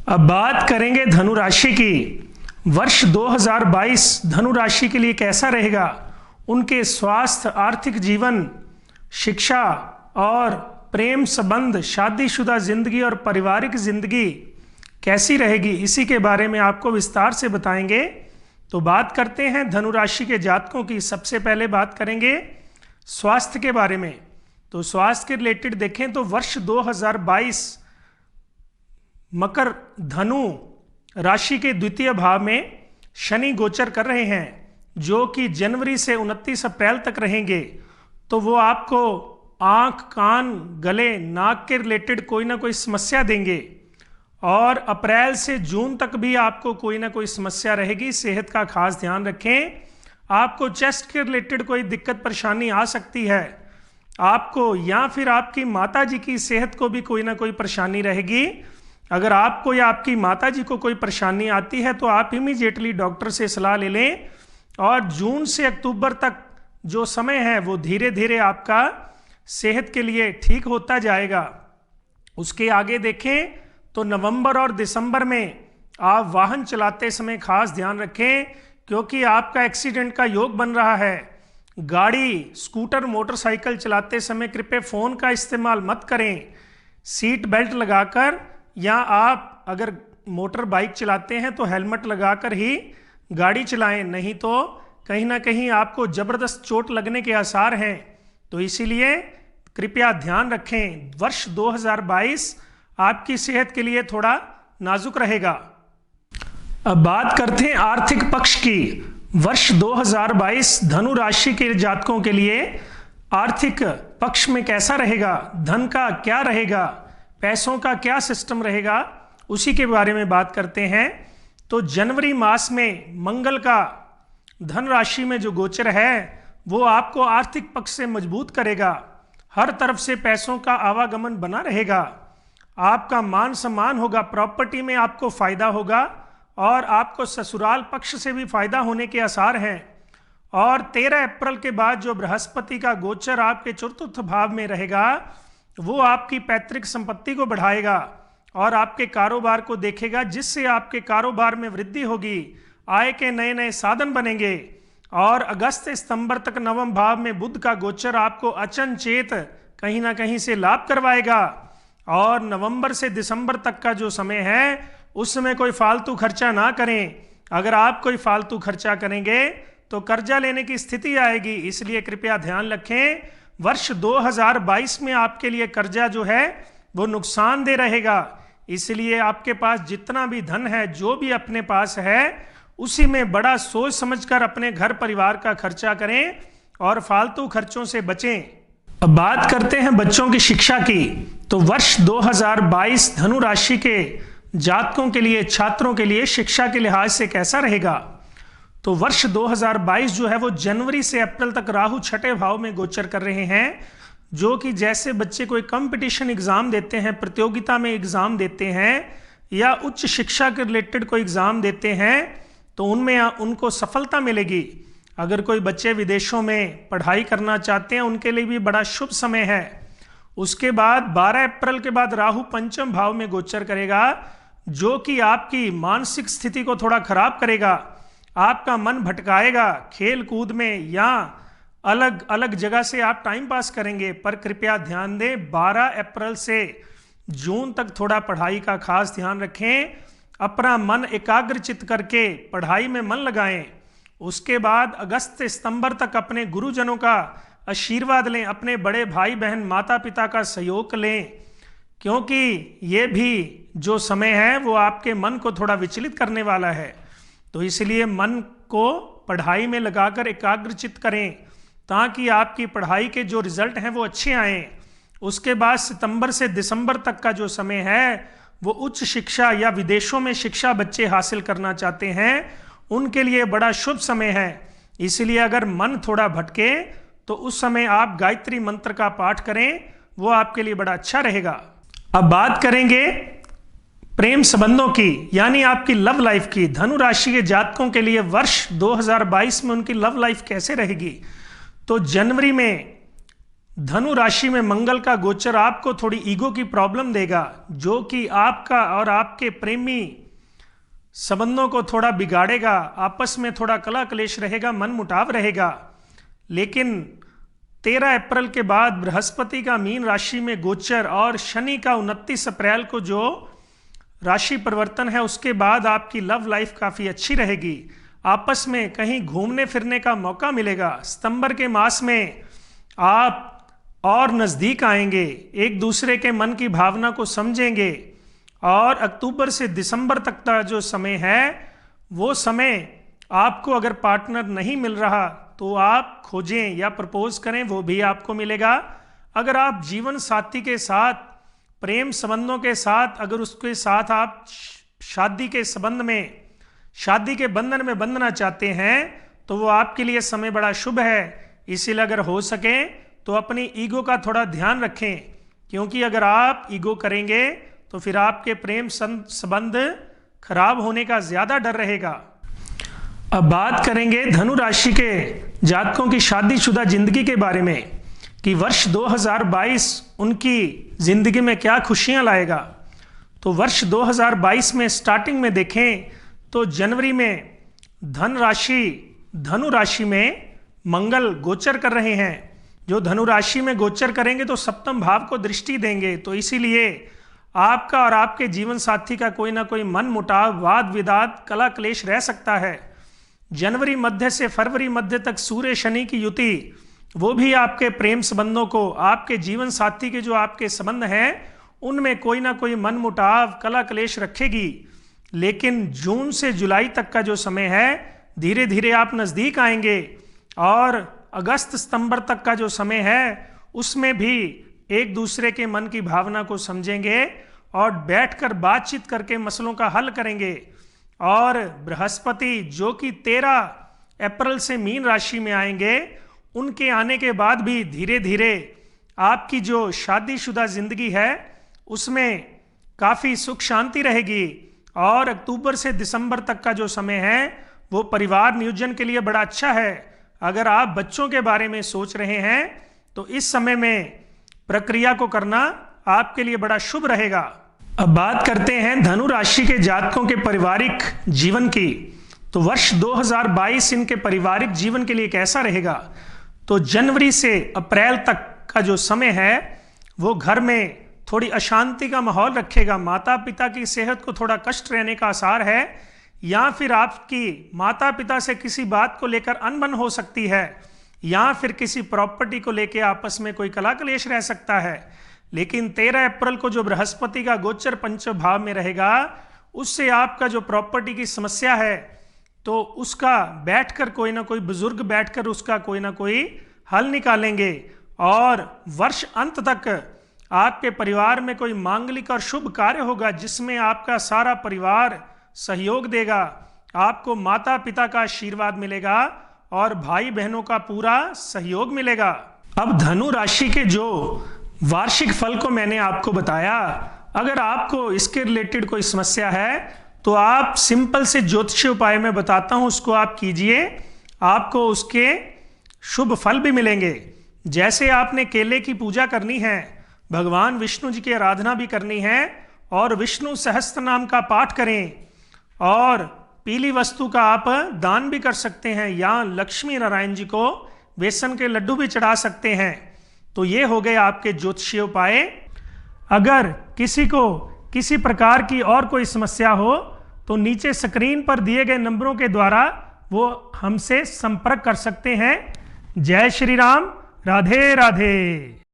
अब बात करेंगे धनु राशि की। वर्ष 2022 धनु राशि के लिए कैसा रहेगा? उनके स्वास्थ्य, आर्थिक जीवन, शिक्षा और प्रेम संबंध, शादीशुदा जिंदगी और पारिवारिक जिंदगी कैसी रहेगी, इसी के बारे में आपको विस्तार से बताएंगे। तो बात करते हैं धनु राशि के जातकों की। सबसे पहले बात करेंगे स्वास्थ्य के बारे में। तो स्वास्थ्य के रिलेटेड देखें तो वर्ष 2022 मकर धनु राशि के द्वितीय भाव में शनि गोचर कर रहे हैं, जो कि जनवरी से 29 अप्रैल तक रहेंगे। तो वो आपको आंख, कान, गले, नाक के रिलेटेड कोई ना कोई समस्या देंगे और अप्रैल से जून तक भी आपको कोई ना कोई समस्या रहेगी। सेहत का खास ध्यान रखें। आपको चेस्ट के रिलेटेड कोई दिक्कत परेशानी आ सकती है आपको, या फिर आपकी माता जी की सेहत को भी कोई ना कोई परेशानी रहेगी। अगर आपको या आपकी माता जी को कोई परेशानी आती है तो आप इमीडिएटली डॉक्टर से सलाह ले लें। और जून से अक्टूबर तक जो समय है वो धीरे धीरे आपका सेहत के लिए ठीक होता जाएगा। उसके आगे देखें तो नवंबर और दिसंबर में आप वाहन चलाते समय खास ध्यान रखें, क्योंकि आपका एक्सीडेंट का योग बन रहा है। गाड़ी, स्कूटर, मोटरसाइकिल चलाते समय कृपया फ़ोन का इस्तेमाल मत करें। सीट बेल्ट लगाकर, या आप अगर मोटर बाइक चलाते हैं तो हेलमेट लगाकर ही गाड़ी चलाएं, नहीं तो कहीं ना कहीं आपको ज़बरदस्त चोट लगने के आसार हैं। तो इसीलिए कृपया ध्यान रखें, वर्ष 2022 आपकी सेहत के लिए थोड़ा नाजुक रहेगा। अब बात करते हैं आर्थिक पक्ष की। वर्ष 2022 धनु राशि के जातकों के लिए आर्थिक पक्ष में कैसा रहेगा, धन का क्या रहेगा, पैसों का क्या सिस्टम रहेगा, उसी के बारे में बात करते हैं। तो जनवरी मास में मंगल का धन राशि में जो गोचर है वो आपको आर्थिक पक्ष से मजबूत करेगा। हर तरफ से पैसों का आवागमन बना रहेगा। आपका मान सम्मान होगा, प्रॉपर्टी में आपको फायदा होगा और आपको ससुराल पक्ष से भी फायदा होने के आसार हैं। और 13 अप्रैल के बाद जो बृहस्पति का गोचर आपके चतुर्थ भाव में रहेगा वो आपकी पैतृक संपत्ति को बढ़ाएगा और आपके कारोबार को देखेगा, जिससे आपके कारोबार में वृद्धि होगी, आय के नए नए साधन बनेंगे। और अगस्त से सितंबर तक नवम भाव में बुध का गोचर आपको अचनचेत कहीं ना कहीं से लाभ करवाएगा। और नवंबर से दिसंबर तक का जो समय है उस समय कोई फालतू खर्चा ना करें। अगर आप कोई फालतू खर्चा करेंगे तो कर्जा लेने की स्थिति आएगी, इसलिए कृपया ध्यान रखें। वर्ष 2022 में आपके लिए कर्जा जो है वो नुकसानदेह रहेगा। इसलिए आपके पास जितना भी धन है, जो भी अपने पास है, उसी में बड़ा सोच समझकर अपने घर परिवार का खर्चा करें और फालतू खर्चों से बचें। अब बात करते हैं बच्चों की शिक्षा की। तो वर्ष 2022 धनु राशि के जातकों के लिए, छात्रों के लिए शिक्षा के लिहाज से कैसा रहेगा? तो वर्ष 2022 जो है वो जनवरी से अप्रैल तक राहु छठे भाव में गोचर कर रहे हैं, जो कि जैसे बच्चे कोई कंपटीशन एग्जाम देते हैं, प्रतियोगिता में एग्जाम देते हैं, या उच्च शिक्षा के रिलेटेड कोई एग्जाम देते हैं, तो उनमें उनको सफलता मिलेगी। अगर कोई बच्चे विदेशों में पढ़ाई करना चाहते हैं उनके लिए भी बड़ा शुभ समय है। उसके बाद 12 अप्रैल के बाद राहु पंचम भाव में गोचर करेगा, जो कि आपकी मानसिक स्थिति को थोड़ा खराब करेगा। आपका मन भटकाएगा, खेल कूद में या अलग अलग जगह से आप टाइम पास करेंगे। पर कृपया ध्यान दें, 12 अप्रैल से जून तक थोड़ा पढ़ाई का खास ध्यान रखें। अपना मन एकाग्रचित करके पढ़ाई में मन लगाएं। उसके बाद अगस्त से सितंबर तक अपने गुरुजनों का आशीर्वाद लें, अपने बड़े भाई बहन माता पिता का सहयोग लें, क्योंकि ये भी जो समय है वो आपके मन को थोड़ा विचलित करने वाला है। तो इसलिए मन को पढ़ाई में लगाकर एकाग्रचित करें, ताकि आपकी पढ़ाई के जो रिजल्ट हैं वो अच्छे आएँ। उसके बाद सितंबर से दिसंबर तक का जो समय है वो उच्च शिक्षा या विदेशों में शिक्षा बच्चे हासिल करना चाहते हैं, उनके लिए बड़ा शुभ समय है। इसलिए अगर मन थोड़ा भटके तो उस समय आप गायत्री मंत्र का पाठ करें, वो आपके लिए बड़ा अच्छा रहेगा। अब बात करेंगे प्रेम संबंधों की, यानी आपकी लव लाइफ की। धनु राशि के जातकों के लिए वर्ष 2022 में उनकी लव लाइफ कैसे रहेगी? तो जनवरी में धनु राशि में मंगल का गोचर आपको थोड़ी ईगो की प्रॉब्लम देगा, जो कि आपका और आपके प्रेमी संबंधों को थोड़ा बिगाड़ेगा। आपस में थोड़ा कला कलेश रहेगा, मन मुटाव रहेगा। लेकिन 13 अप्रैल के बाद बृहस्पति का मीन राशि में गोचर और शनि का 29 अप्रैल को जो राशि परिवर्तन है, उसके बाद आपकी लव लाइफ काफ़ी अच्छी रहेगी। आपस में कहीं घूमने फिरने का मौका मिलेगा। सितंबर के मास में आप और नज़दीक आएंगे, एक दूसरे के मन की भावना को समझेंगे। और अक्टूबर से दिसंबर तक का जो समय है, वो समय आपको अगर पार्टनर नहीं मिल रहा तो आप खोजें या प्रपोज करें, वो भी आपको मिलेगा। अगर आप जीवन साथी के साथ, प्रेम संबंधों के साथ, अगर उसके साथ आप शादी के संबंध में, शादी के बंधन में बंधना चाहते हैं, तो वो आपके लिए समय बड़ा शुभ है। इसीलिए अगर हो सके तो अपनी ईगो का थोड़ा ध्यान रखें, क्योंकि अगर आप ईगो करेंगे तो फिर आपके प्रेम संबंध खराब होने का ज्यादा डर रहेगा। अब बात करेंगे धनु राशि के जातकों की शादीशुदा जिंदगी के बारे में कि वर्ष 2022 उनकी जिंदगी में क्या खुशियां लाएगा। तो वर्ष 2022 में स्टार्टिंग में देखें तो जनवरी में धनु राशि में मंगल गोचर कर रहे हैं। जो धनु राशि में गोचर करेंगे तो सप्तम भाव को दृष्टि देंगे, तो इसीलिए आपका और आपके जीवन साथी का कोई ना कोई मन मुटाव, वाद विवाद, कला क्लेश रह सकता है। जनवरी मध्य से फरवरी मध्य तक सूर्य शनि की युति, वो भी आपके प्रेम संबंधों को, आपके जीवन साथी के जो आपके संबंध हैं, उनमें कोई ना कोई मन मुटाव, कला क्लेश रखेगी। लेकिन जून से जुलाई तक का जो समय है, धीरे धीरे आप नज़दीक आएंगे। और अगस्त सितंबर तक का जो समय है, उसमें भी एक दूसरे के मन की भावना को समझेंगे और बैठकर बातचीत करके मसलों का हल करेंगे। और बृहस्पति जो कि 13 अप्रैल से मीन राशि में आएंगे, उनके आने के बाद भी धीरे धीरे आपकी जो शादीशुदा जिंदगी है उसमें काफ़ी सुख शांति रहेगी। और अक्टूबर से दिसंबर तक का जो समय है वो परिवार नियोजन के लिए बड़ा अच्छा है। अगर आप बच्चों के बारे में सोच रहे हैं तो इस समय में प्रक्रिया को करना आपके लिए बड़ा शुभ रहेगा। अब बात करते हैं धनु राशि के जातकों के पारिवारिक जीवन की। तो वर्ष 2022 इनके पारिवारिक जीवन के लिए कैसा रहेगा। तो जनवरी से अप्रैल तक का जो समय है वो घर में थोड़ी अशांति का माहौल रखेगा। माता पिता की सेहत को थोड़ा कष्ट रहने का आसार है, या फिर आपकी माता पिता से किसी बात को लेकर अनबन हो सकती है, या फिर किसी प्रॉपर्टी को लेकर आपस में कोई कला कलेश रह सकता है। लेकिन 13 अप्रैल को जो बृहस्पति का गोचर पंचम भाव में रहेगा, उससे आपका जो प्रॉपर्टी की समस्या है, तो उसका बैठकर कोई ना कोई बुजुर्ग बैठकर उसका कोई ना कोई हल निकालेंगे। और वर्ष अंत तक आपके परिवार में कोई मांगलिक और शुभ कार्य होगा, जिसमें आपका सारा परिवार सहयोग देगा। आपको माता पिता का आशीर्वाद मिलेगा और भाई बहनों का पूरा सहयोग मिलेगा। अब धनु राशि के जो वार्षिक फल को मैंने आपको बताया, अगर आपको इसके रिलेटेड कोई समस्या है तो आप सिंपल से ज्योतिषीय उपाय में बताता हूं, उसको आप कीजिए, आपको उसके शुभ फल भी मिलेंगे। जैसे आपने केले की पूजा करनी है, भगवान विष्णु जी की आराधना भी करनी है, और विष्णु सहस्त्र नाम का पाठ करें, और पीली वस्तु का आप दान भी कर सकते हैं, या लक्ष्मी नारायण जी को बेसन के लड्डू भी चढ़ा सकते हैं। तो ये हो गए आपके ज्योतिषीय उपाय। अगर किसी को किसी प्रकार की और कोई समस्या हो तो नीचे स्क्रीन पर दिए गए नंबरों के द्वारा वो हमसे संपर्क कर सकते हैं। जय श्री राम, राधे राधे।